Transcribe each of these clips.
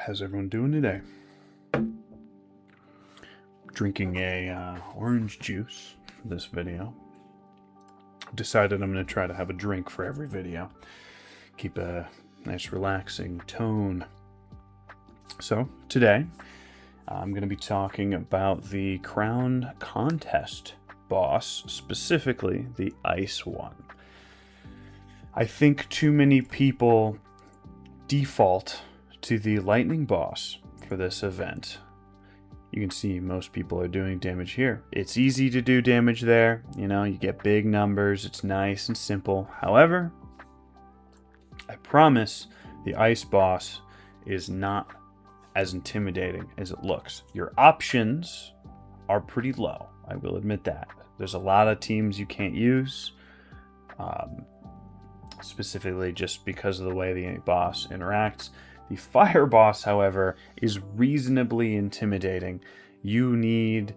How's everyone doing today? Drinking a orange juice for this video. Decided I'm going to try to have a drink for every video. Keep a nice relaxing tone. So today I'm going to be talking about the Crown Contest boss, specifically the Ice one. I think too many people default to the Lightning boss for this event. You can see most people are doing damage here. It's easy to do damage there. You know, you get big numbers. It's nice and simple. However, I promise the Ice boss is not as intimidating as it looks. Your options are pretty low. I will admit that. There's a lot of teams you can't use, specifically just because of the way the boss interacts. The Fire boss, however, is reasonably intimidating. You need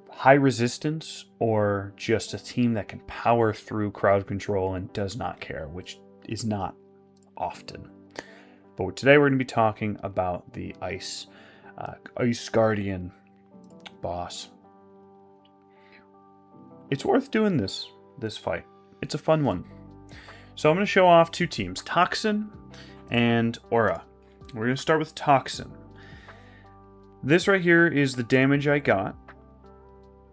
high resistance or just a team that can power through crowd control and does not care, which is not often. But today we're going to be talking about the Ice Guardian boss. It's worth doing this fight. It's a fun one. So I'm going to show off two teams, Toxin and Aura. We're going to start with Toxin. This right here is the damage I got.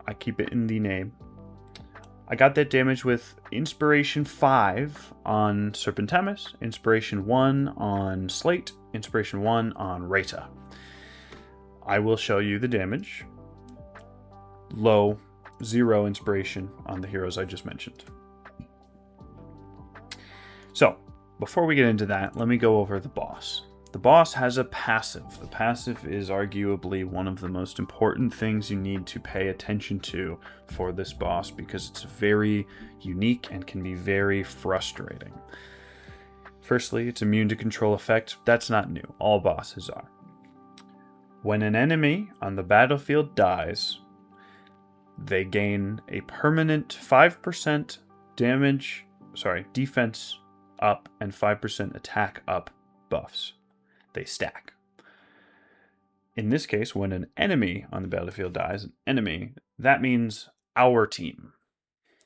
I keep it in the name. I got that damage with Inspiration 5 on Serpentimus, Inspiration 1 on Slate, Inspiration 1 on Reta. I will show you the damage. Low, 0 inspiration on the heroes I just mentioned. So, before we get into that, let me go over the boss. The boss has a passive. The passive is arguably one of the most important things you need to pay attention to for this boss because it's very unique and can be very frustrating. Firstly, it's immune to control effect. That's not new. All bosses are. When an enemy on the battlefield dies, they gain a permanent 5% defense up and 5% attack up buffs. They stack. In this case, when an enemy on the battlefield dies, that means our team.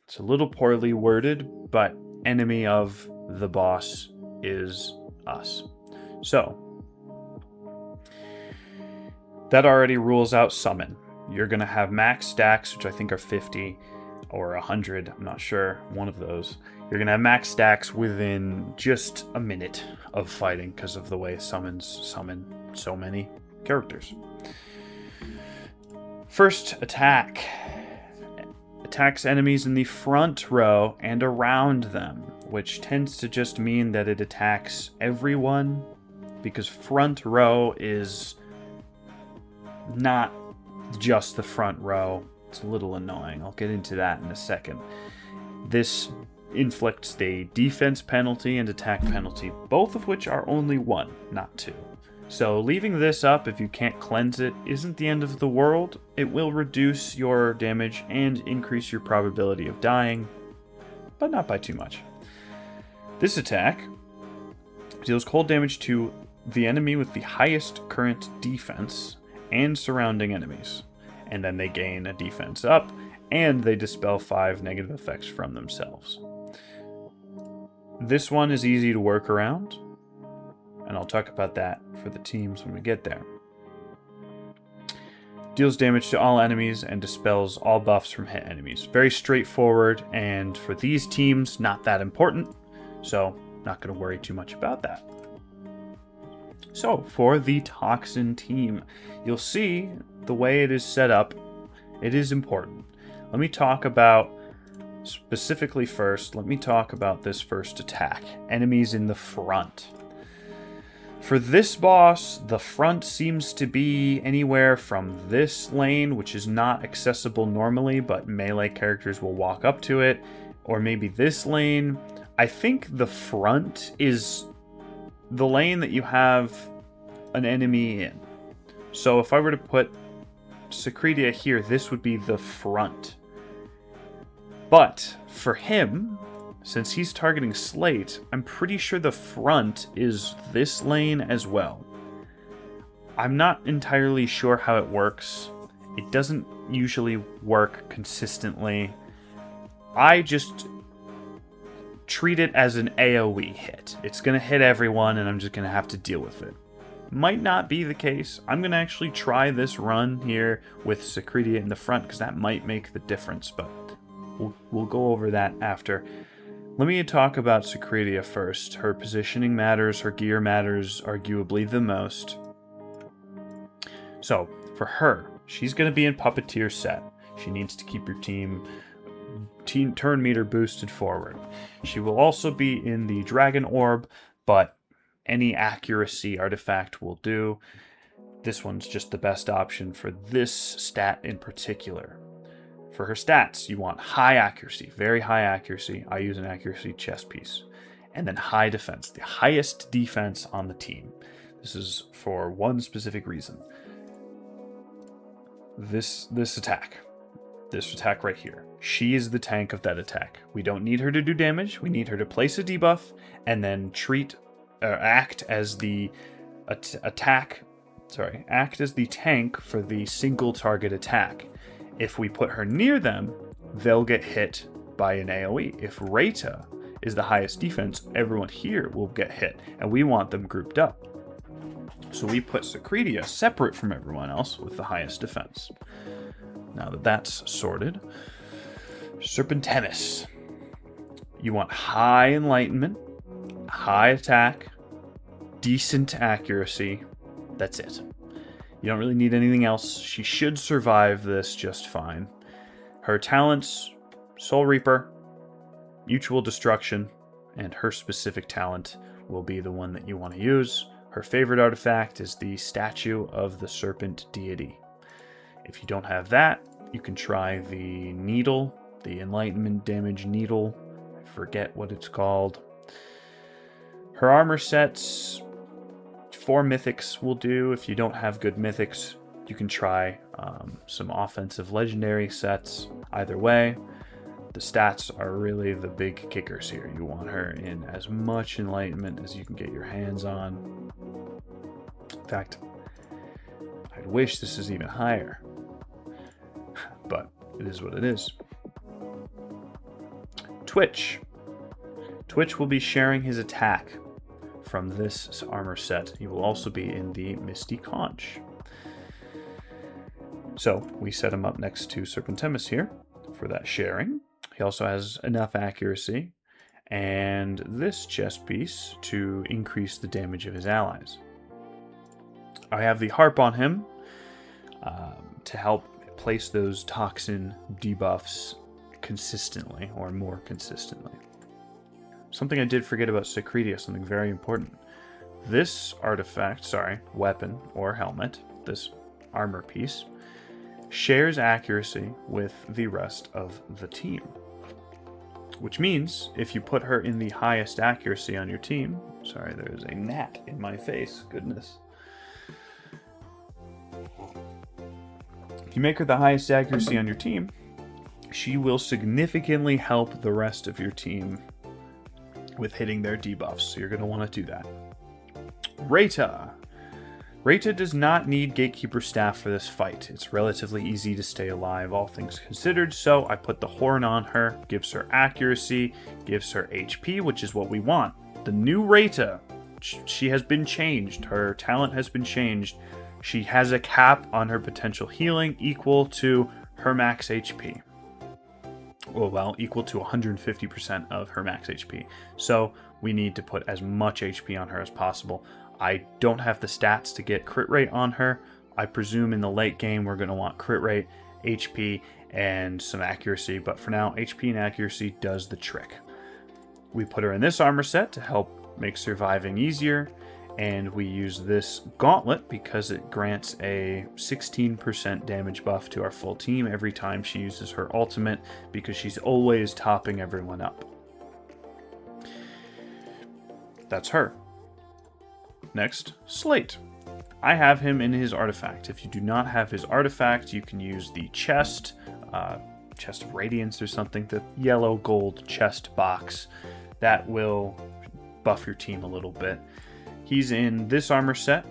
It's a little poorly worded, but enemy of the boss is us. So, that already rules out summon. You're going to have max stacks, which I think are 50 or 100, I'm not sure, one of those. You're going to have max stacks within just a minute of fighting because of the way summons summon so many characters. First attack. Attacks enemies in the front row and around them, which tends to just mean that it attacks everyone because front row is not just the front row. It's a little annoying. I'll get into that in a second. This inflicts the defense penalty and attack penalty, both of which are only 1, not 2. So leaving this up if you can't cleanse it isn't the end of the world. It will reduce your damage and increase your probability of dying, but not by too much. This attack deals cold damage to the enemy with the highest current defense and surrounding enemies. And then they gain a defense up, and they dispel 5 negative effects from themselves. This one is easy to work around, and I'll talk about that for the teams when we get there. Deals damage to all enemies and dispels all buffs from hit enemies. Very straightforward, and for these teams, not that important, so not going to worry too much about that. So, for the Toxin team, you'll see the way it is set up, it is important. Let me talk about specifically first, let me talk about this first attack. Enemies in the front. For this boss, the front seems to be anywhere from this lane, which is not accessible normally, but melee characters will walk up to it, or maybe this lane. I think the front is the lane that you have an enemy in. So if I were to put Secretia here, this would be the front. But for him, Since he's targeting Slate, I'm pretty sure the front is this lane as well. I'm not entirely sure how it works. It doesn't usually work consistently. I just treat it as an AoE hit. It's going to hit everyone, and I'm just going to have to deal with it. Might not be the case. I'm going to actually try this run here with Secretia in the front, because that might make the difference, but we'll go over that after. Let me talk about Secretia first. Her positioning matters, her gear matters arguably the most. So, for her, she's going to be in Puppeteer set. She needs to keep your team turn meter boosted forward. She will also be in the Dragon Orb, but any accuracy artifact will do. This one's just the best option for this stat in particular. For her stats, you want high accuracy, very high accuracy. I use an accuracy chess piece. And then high defense, the highest defense on the team. This is for one specific reason. This attack right here. She is the tank of that attack. We don't need her to do damage. We need her to place a debuff and then act as the act as the tank for the single target attack. If we put her near them, they'll get hit by an AoE. If Reta is the highest defense, everyone here will get hit, and we want them grouped up. So we put Secretia separate from everyone else with the highest defense. Now that that's sorted, Serpentemis. You want high enlightenment, high attack, decent accuracy. That's it. You don't really need anything else. She should survive this just fine. Her talents, Soul Reaper, Mutual Destruction, and her specific talent will be the one that you want to use. Her favorite artifact is the Statue of the Serpent Deity. If you don't have that, you can try the Needle, the Enlightenment Damage Needle. I forget what it's called. Her armor sets, 4 mythics will do. If you don't have good mythics, you can try some offensive legendary sets. Either way, the stats are really the big kickers here. You want her in as much enlightenment as you can get your hands on. In fact, I'd wish this is even higher, but it is what it is. Twitch will be sharing his attack from this armor set. He will also be in the Misty Conch. So we set him up next to Serpentemis here for that sharing. He also has enough accuracy and this chest piece to increase the damage of his allies. I have the harp on him to help place those toxin debuffs consistently, or more consistently. Something I did forget about Secretia, something very important. This weapon or helmet, this armor piece, shares accuracy with the rest of the team. Which means, if you put her in the highest accuracy on your team... Sorry, there's a gnat in my face, goodness. If you make her the highest accuracy on your team, she will significantly help the rest of your team with hitting their debuffs, so you're going to want to do that. Reta does not need Gatekeeper Staff for this fight. It's relatively easy to stay alive, all things considered, so I put the horn on her, gives her accuracy, gives her HP, which is what we want. The new Reta, she has been changed. Her talent has been changed. She has a cap on her potential healing equal to her max HP. Well, equal to 150% of her max HP. So we need to put as much HP on her as possible. I don't have the stats to get crit rate on her. I presume in the late game we're going to want crit rate, HP, and some accuracy. But for now, HP and accuracy does the trick. We put her in this armor set to help make surviving easier. And we use this gauntlet because it grants a 16% damage buff to our full team every time she uses her ultimate, because she's always topping everyone up. That's her. Next, Slate. I have him in his artifact. If you do not have his artifact, you can use the chest of radiance or something, the yellow gold chest box. That will buff your team a little bit. He's in this armor set,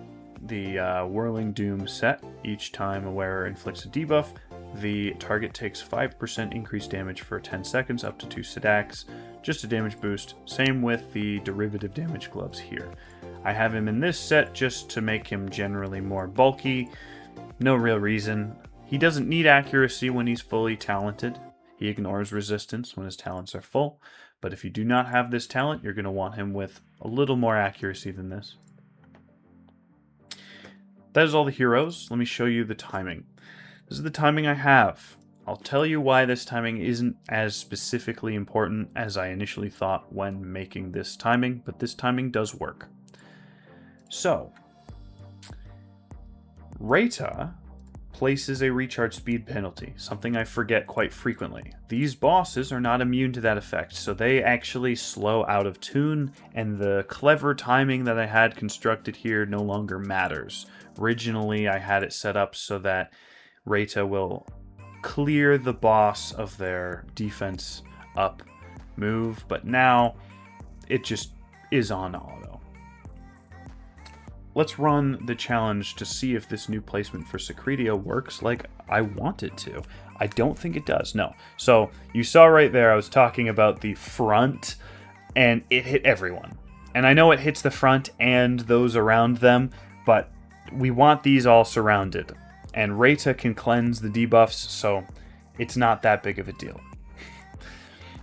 the Whirling Doom set. Each time a wearer inflicts a debuff, the target takes 5% increased damage for 10 seconds, up to 2 stacks. Just a damage boost. Same with the derivative damage gloves here. I have him in this set just to make him generally more bulky. No real reason. He doesn't need accuracy when he's fully talented. He ignores resistance when his talents are full. But if you do not have this talent, you're going to want him with a little more accuracy than this. That is all the heroes. Let me show you the timing. This is the timing I have. I'll tell you why this timing isn't as specifically important as I initially thought when making this timing, but this timing does work. So, Reta places a recharge speed penalty, something I forget quite frequently. These bosses are not immune to that effect, so they actually slow out of tune, and the clever timing that I had constructed here no longer matters. Originally, I had it set up so that Reta will clear the boss of their defense up move, but now it just is on auto. Let's run the challenge to see if this new placement for Secretia works like I want it to. I don't think it does, no. So you saw right there I was talking about the front, and it hit everyone. And I know it hits the front and those around them, but we want these all surrounded. And Reta can cleanse the debuffs, so it's not that big of a deal.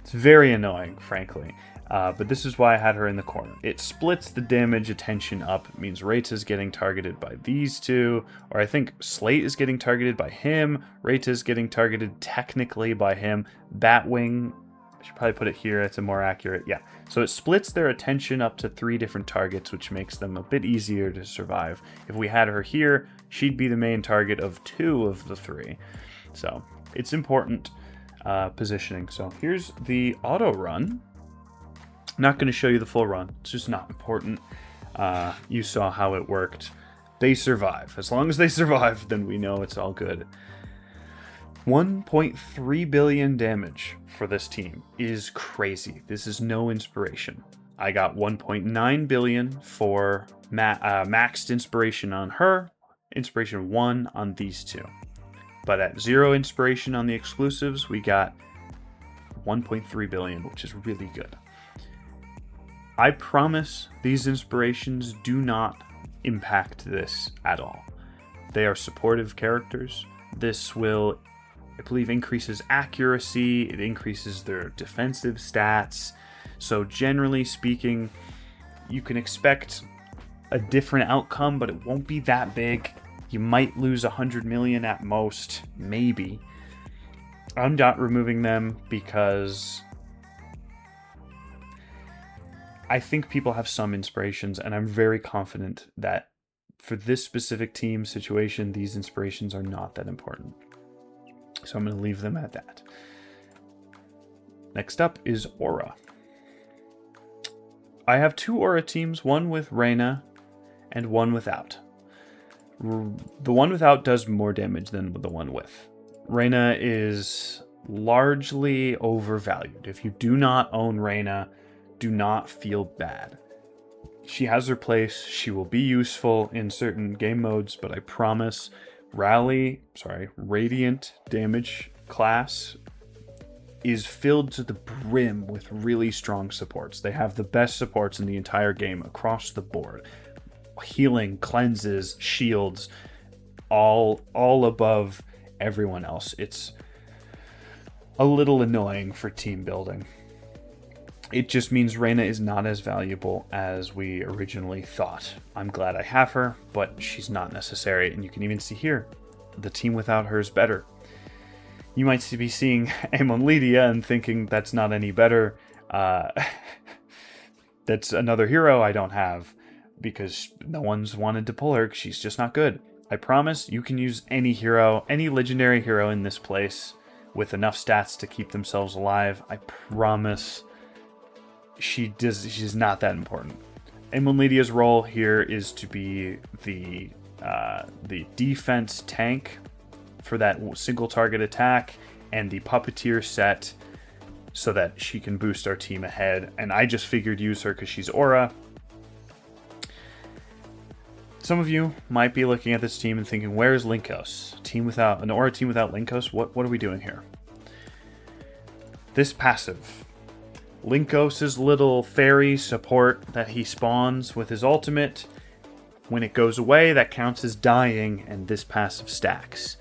It's very annoying, frankly. But this is why I had her in the corner. It splits the damage attention up. It means Reta's getting targeted by these two, or I think Slate is getting targeted by him. Reta's getting targeted technically by him. Batwing, I should probably put it here, it's a more accurate, yeah. So it splits their attention up to 3 different targets, which makes them a bit easier to survive. If we had her here, she'd be the main target of 2 of the 3. So it's important positioning. So here's the auto run. I'm not going to show you the full run. It's just not important. You saw how it worked. They survive. As long as they survive, then we know it's all good. 1.3 billion damage for this team is crazy. This is no inspiration. I got 1.9 billion for maxed inspiration on her, inspiration 1 on these two. But at 0 inspiration on the exclusives, we got 1.3 billion, which is really good. I promise these inspirations do not impact this at all. They are supportive characters. This will, I believe, increases accuracy. It increases their defensive stats. So generally speaking, you can expect a different outcome, but it won't be that big. You might lose 100 million at most, maybe. I'm not removing them because I think people have some inspirations, and I'm very confident that for this specific team situation, these inspirations are not that important. So I'm going to leave them at that. Next up is Aura. I have 2 Aura teams, one with Reyna and one without. The one without does more damage than the one with. Reyna is largely overvalued. If you do not own Reyna, do not feel bad. She has her place. She will be useful in certain game modes, but I promise Radiant damage class is filled to the brim with really strong supports. They have the best supports in the entire game across the board. Healing, cleanses, shields, all above everyone else. It's a little annoying for team building. It just means Reyna is not as valuable as we originally thought. I'm glad I have her, but she's not necessary. And you can even see here, the team without her is better. You might be seeing Amon Lydia and thinking that's not any better. That's another hero I don't have because no one's wanted to pull her because she's just not good. I promise you can use any hero, any legendary hero in this place with enough stats to keep themselves alive. I promise. She's not that important. Amon Lydia's role here is to be the defense tank for that single target attack and the puppeteer set so that she can boost our team ahead. And I just figured use her because she's Aura. Some of you might be looking at this team and thinking, where's Linkos? An Aura team without Linkos? What are we doing here? This passive. Linkos' little fairy support that he spawns with his ultimate. When it goes away, that counts as dying, and this passive stacks.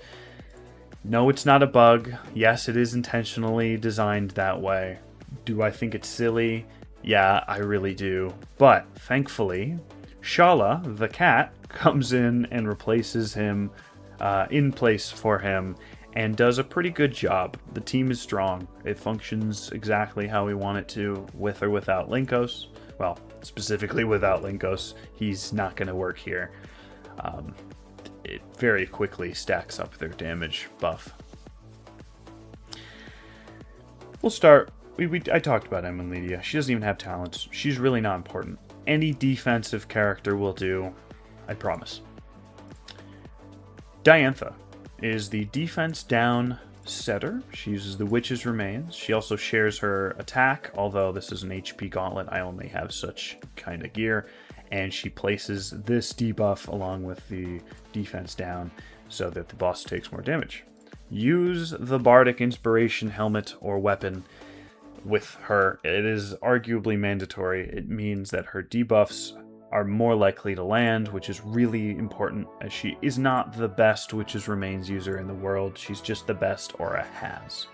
No, it's not a bug. Yes, it is intentionally designed that way. Do I think it's silly? Yeah, I really do. But, thankfully, Shala, the cat, comes in and replaces him in place for him and does a pretty good job. The team is strong. It functions exactly how we want it to, with or without Linkos. Well, specifically without Linkos, he's not going to work here. It very quickly stacks up their damage buff. We'll start. I talked about Emma and Lydia. She doesn't even have talents. She's really not important. Any defensive character will do, I promise. Diantha is the defense down setter. She uses the Witch's Remains. She also shares her attack, although this is an HP gauntlet. I only have such kind of gear. And she places this debuff along with the defense down so that the boss takes more damage. Use the Bardic Inspiration helmet or weapon with her. It is arguably mandatory. It means that her debuffs are more likely to land, which is really important, as she is not the best Witch's Remains user in the world. She's just the best Aura has.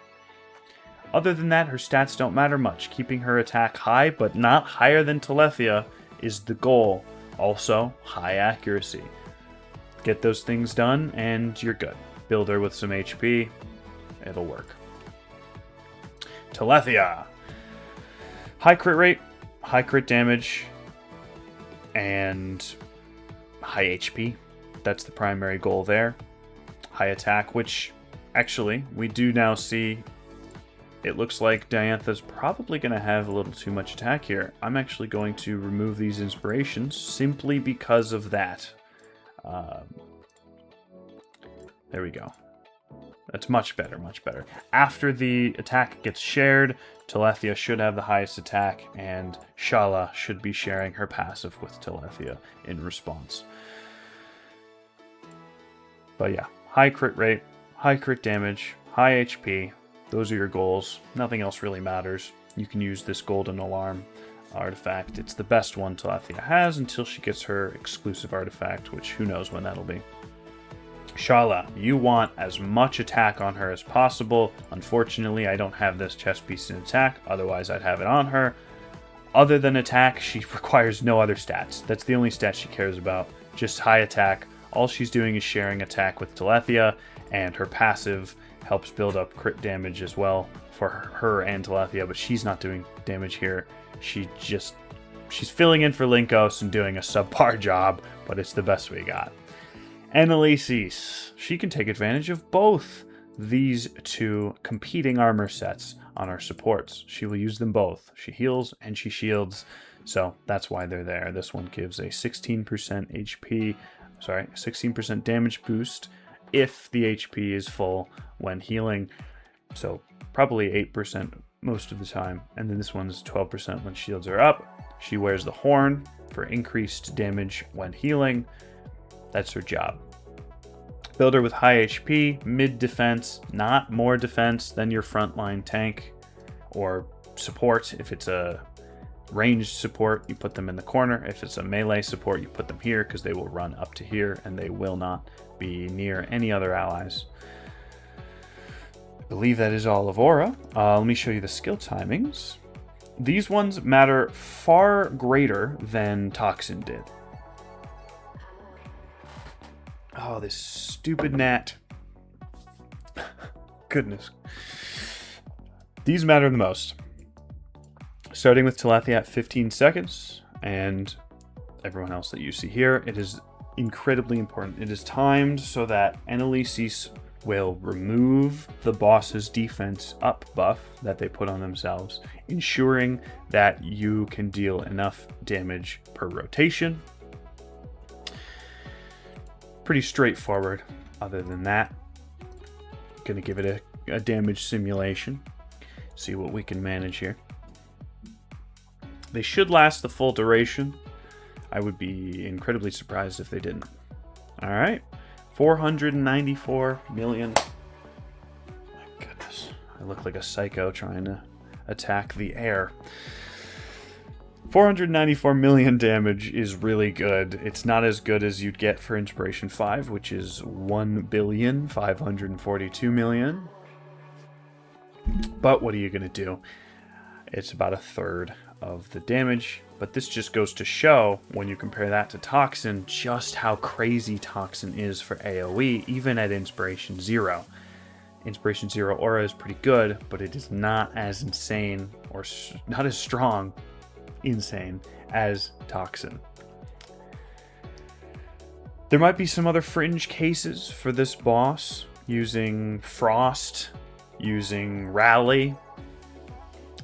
Other than that, her stats don't matter much. Keeping her attack high, but not higher than Telethia, is the goal. Also, high accuracy. Get those things done, and you're good. Build her with some HP. It'll work. Telethia. High crit rate, high crit damage, and high HP. That's the primary goal there. High attack, which actually we do now see. It looks like Diantha's probably going to have a little too much attack here. I'm actually going to remove these inspirations simply because of that. There we go. That's much better, much better. After the attack gets shared, Telethia should have the highest attack, and Shala should be sharing her passive with Telethia in response. But yeah, high crit rate, high crit damage, high HP. Those are your goals. Nothing else really matters. You can use this Golden Alarm artifact. It's the best one Telethia has until she gets her exclusive artifact, which who knows when that'll be. Shala, you want as much attack on her as possible. Unfortunately, I don't have this chest piece in attack, otherwise I'd have it on her. Other than attack, she requires no other stats. That's the only stat she cares about, just high attack. All she's doing is sharing attack with Telethia, and her passive helps build up crit damage as well for her and Telethia, but she's not doing damage here. She's filling in for Linkos and doing a subpar job, but it's the best we got. Annaliese, she can take advantage of both these two competing armor sets on our supports. She will use them both. She heals and she shields, so that's why they're there. This one gives a 16% damage boost if the HP is full when healing, so probably 8% most of the time. And then this one's 12% when shields are up. She wears the horn for increased damage when healing. That's her job. Build her with high HP, mid defense, not more defense than your frontline tank or support. If it's a ranged support, you put them in the corner. If it's a melee support, you put them here because they will run up to here and they will not be near any other allies. I believe that is all of Aura. Let me show you the skill timings. These ones matter far greater than Toxin did. Oh, this stupid gnat. Goodness. These matter the most. Starting with Telethia at 15 seconds, and everyone else that you see here, it is incredibly important. It is timed so that Annaliese will remove the boss's defense up buff that they put on themselves, ensuring that you can deal enough damage per rotation. Pretty straightforward. Other than that, gonna give it a damage simulation, see what we can manage here. They should last the full duration. I I would be incredibly surprised if they didn't. All right, 494 million. My goodness, I look like a psycho trying to attack the air. 494 million damage is really good. It's not as good as you'd get for Inspiration 5, which is 1,542,000,000. But what are you going to do? It's about a third of the damage. But this just goes to show, when you compare that to Toxin, just how crazy Toxin is for AoE, even at Inspiration 0. Inspiration 0 Aura is pretty good, but it is not as insane, or not as strong, insane, as Toxin. There might be some other fringe cases for this boss, using Frost, using Rally.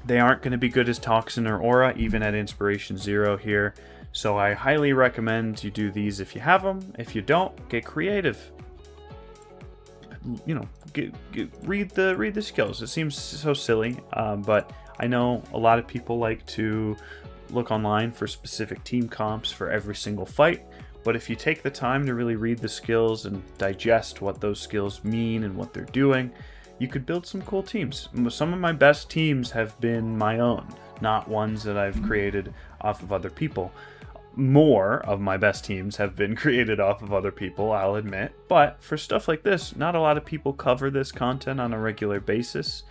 They aren't going to be good as Toxin or Aura, even at Inspiration 0 here. So I highly recommend you do these if you have them. If you don't, get creative. You know, read the skills. It seems so silly, but I know a lot of people like to look online for specific team comps for every single fight. But if you take the time to really read the skills and digest what those skills mean and what they're doing, you could build some cool teams. Some of my best teams have been my own, not ones that I've created off of other people. More of my best teams have been created off of other people, I'll admit. But for stuff like this, not a lot of people cover this content on a regular basis.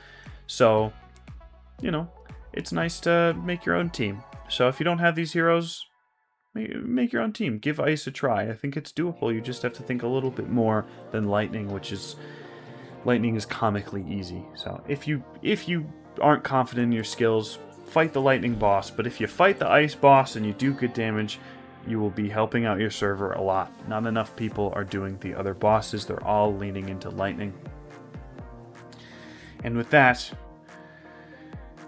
So, you know, it's nice to make your own team. So if you don't have these heroes, make your own team. Give Ice a try. I think it's doable. You just have to think a little bit more than Lightning, Lightning is comically easy. So if you aren't confident in your skills, fight the Lightning boss. But if you fight the Ice boss and you do good damage, you will be helping out your server a lot. Not enough people are doing the other bosses. They're all leaning into Lightning. And with that,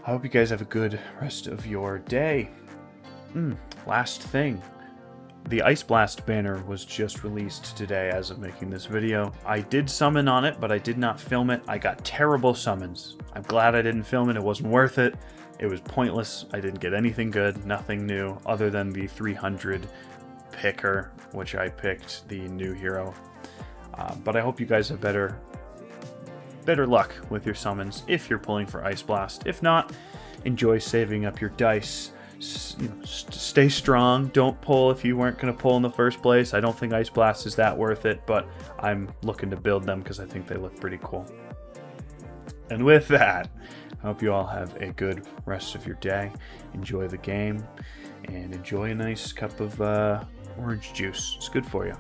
I hope you guys have a good rest of your day. Last thing. The Ice Blast banner was just released today as of making this video. I did summon on it, but I did not film it. I got terrible summons. I'm glad I didn't film it. It wasn't worth it. It was pointless. I didn't get anything good, nothing new, other than the 300 picker, which I picked the new hero. But I hope you guys have better luck with your summons if you're pulling for Ice Blast. If not, enjoy saving up your dice. You know, stay strong. Don't pull if you weren't going to pull in the first place. I don't think Ice Blast is that worth it, but I'm looking to build them because I think they look pretty cool. And with that, I hope you all have a good rest of your day. Enjoy the game, and enjoy a nice cup of orange juice. It's good for you.